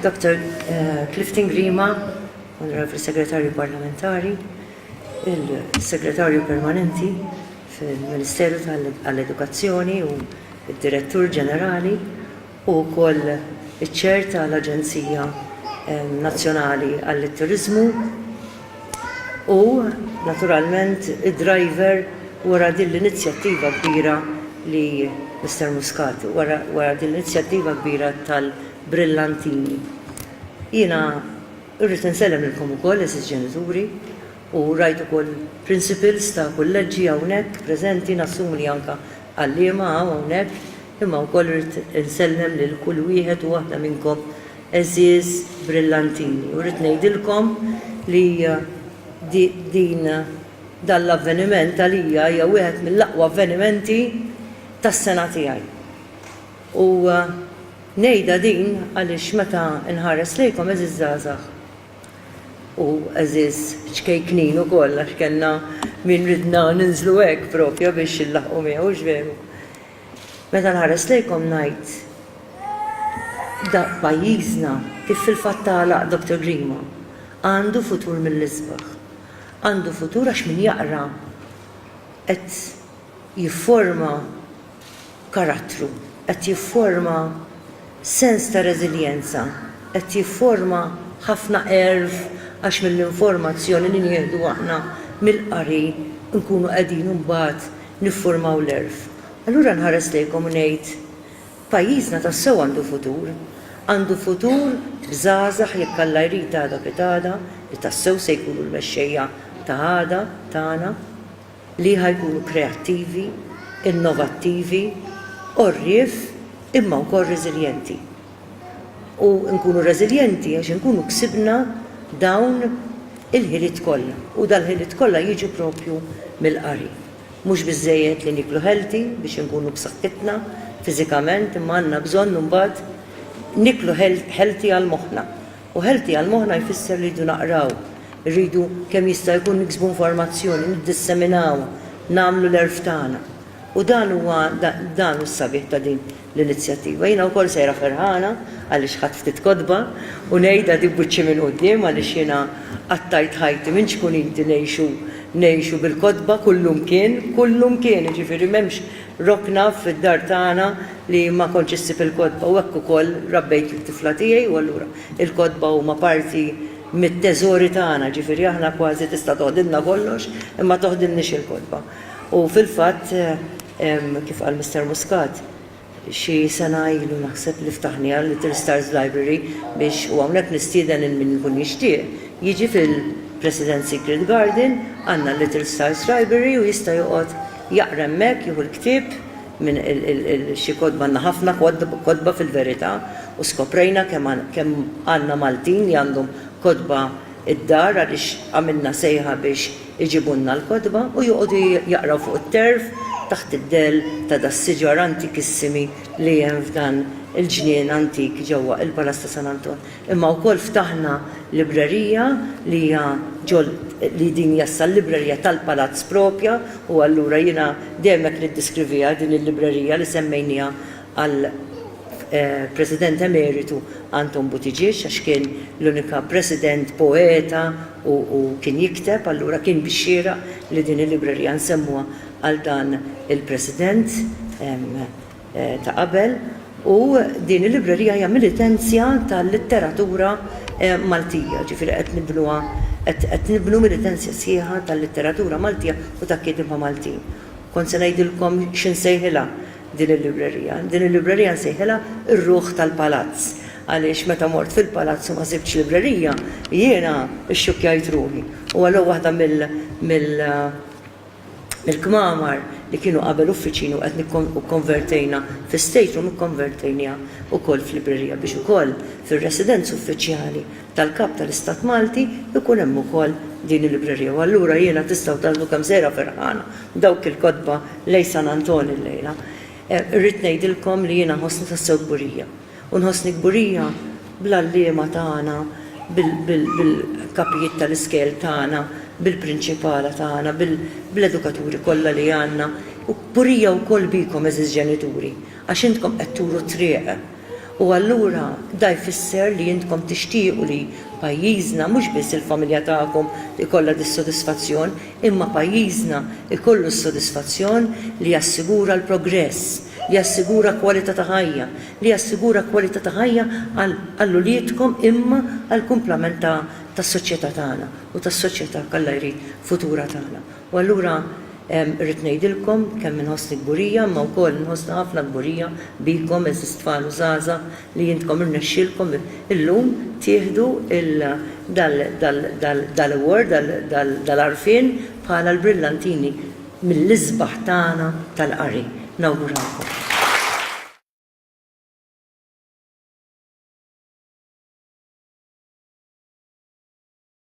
Dr. Clifton Grima, Onorevoli Segretarju Parlamentari, il-Segretarju Permanenti fil-Ministeru tal-Edukazzjoni u il-Direttur Ġenerali u wkoll iċ-Ċer tal-Aġenzija Nazzjonali għall-Turizmu u naturalment id-driver wara din l-inizjattiva kbira li Mr. Muscat, wara din l-inizjattiva kbira tal-Brillantini. Jiena irrid insellem lilkom ukoll eżiż ġenituri u rajt ukoll principals ta' kulleġġi hawnhekk preżenti nassumi li anke għalliema hawnhekk imma wkoll irrid insellem lil kull wieħed u waħda minnkom eżiż Brillantini. U rrid ngħidilkom li din dan l-avveniment għalija hija wieħed mill-aqwa avvenimenti tas-sena tiegħi. U ngħidha din għaliex meta nħares lejkom eżiż żgħażagħ u eżiż ċkejknin ukoll għax kellna min ridna ninżlu hekk proprja biex illaħqu miegħu veru. Meta nħares lejkom ngħid da pajjiżna kif fil-fatt tagħlaq Dr. Grima għandu futur mill-isbaħ. Għandu futur għax min jaqra qed jifforma karattru, qed jifforma sens ta' reżiljenza, qed jifforma ħafna erf għax mill-informazzjoni li nieħdu aħna mill-qari nkunu qegħdin imbagħad niffurmaw l-erf. Allura nħares lejkom u ngħid pajjiżna tassew għandu futur bżgħażagħ jekk Alla jrid għada pitada li tassew se jkunu l-mexxejja ta' għada tagħna li ħajkunu kreattivi, innovattivi, orrif imma wkoll reżiljenti. U nkunu reżiljenti għax nkunu ksibna dawn il-ħiliet kollha u dal-ħiliet kollha jiġu propju mill-qari. Mhux biżżejjed li niklu healthy biex nkunu b'saħħitna fiżikament imma għandna bżonn imbagħad niklu healthy għal moħħna. U healthy għal moħħna jfisser li rridu naqraw, rridu kemm jista' jkun niksbu informazzjoni, niddisseminaw, nagħmlu l-erf tagħna. U dan huwa dan s-sabiħ ta' din l-inizjattiva. Jiena wkoll sejra ferħana għaliex ħadd ftit kotba u ngħidha di buċċi minn quddiem għaliex jiena qattajt ħajti minn xkun inti ngħixu bil-kotba kullum kien, ġifieri m'hemmx rokna fid-dar tagħna li ma kontx issib il-kotba u hekk ukoll rabbejt it-tifla tiegħi u allura il-kotba huma parti mit-teżori tagħna, ġifieri aħna kważi tista' toħdilna kollox imma toħdilniex il-kotba. U fil-fatt kif qal Mr. Muscat xi sena ilu naħseb li ftaħni għal Little Stars Library biex u hawnhekk nistieden min ikun jixtieq jiġi fil-President Secret Garden għandna Little Stars Library u jista' joqgħod jaqra hemmhekk jieħu l-ktieb minn xi kotba għandna ħafna kotba fil-verità u skoprejna kemm għandna Maltin li għandhom kotba id-dar għaliex għamilna sejħa biex iġibunna l-kotba u joqogħdu jaqraw fuq it-terf taħt id-del ta' das-siġar antikissimi li hemm f'dan il-ġnien antik ġewwa il-Palas ta' San Anton. Imma wkoll ftaħna librerija li hija li din jassa l-librerija tal-Palazz propja u allura jiena dejjem hekk niddiskrivija din il-librerija li semmejniha għal President Emeritu Anton Buttigieg għax kien l-unika President poeta u kien jikteb, allura kien bixxiera li din il-librerija nsemmuha għal dan il-President ta' qabel u din il-librerija hija militenzja tal-litteratura Maltija, ġifieri qed nibnu militenzja sħiħa tal-litteratura Maltija u ta' kiedba Maltin. Kont se ngħidilkom x'insejħilha din il-librerija. Din il-librerija nsejħilha ir-ruħ tal-palazz. Għaliex meta mort fil-palazz u ma sibtx librerija, jiena xxukkjajt ruħi. U għallu waħda mill-kmamar li kienu qabel uffiċini u qed nikkonvertejna fi-state room ikkonvertejnija wkoll fil-librerija biex ukoll fir-residenz uffiċjali tal-Kap tal-Istat Malti ikun hemm ukoll din il-librerija. U allura jiena tistgħu tagħmlu kemm sejra ferħana dawk il-kotba lejn San Anton illejla. Irrid ngħidilkom li jiena nħossni tassew kburija. U nħossni kburija bl-allima tagħna, bil-kapijiet tal-iskel tagħna, bil-prinċipala tagħna, bil-edukaturi kollha li għandna. U kburija wkoll bikom eżiż ġenituri, għax intkom qed turu triq U allura da jfisser li jintkom tixtiequ li pajjiżna mhux biss il-familja tagħkom ikollha dis-sodisfazzjon, imma pajjiżna ikollu s-sodisfazzjon li jassigura l-progress, li jassigura kwalità ta' ħajja, li jassigura kwalità ta' ħajja għall-uliedkom imma għall-kumplament tas-soċjetà tagħna u tas-soċjetà kollha jrid futura tagħna. U allura rrid ngħidilkom kemm inħossni gburija, ma wkoll inħossni ħafna gburija bikom eżis tfal u żgħażagħ li jintkom irnexxielkom illum tieħdu dal-award dal-għarfien bħala l-brillantini mill-isbaħ tagħna tal-qari. Nawguralkom.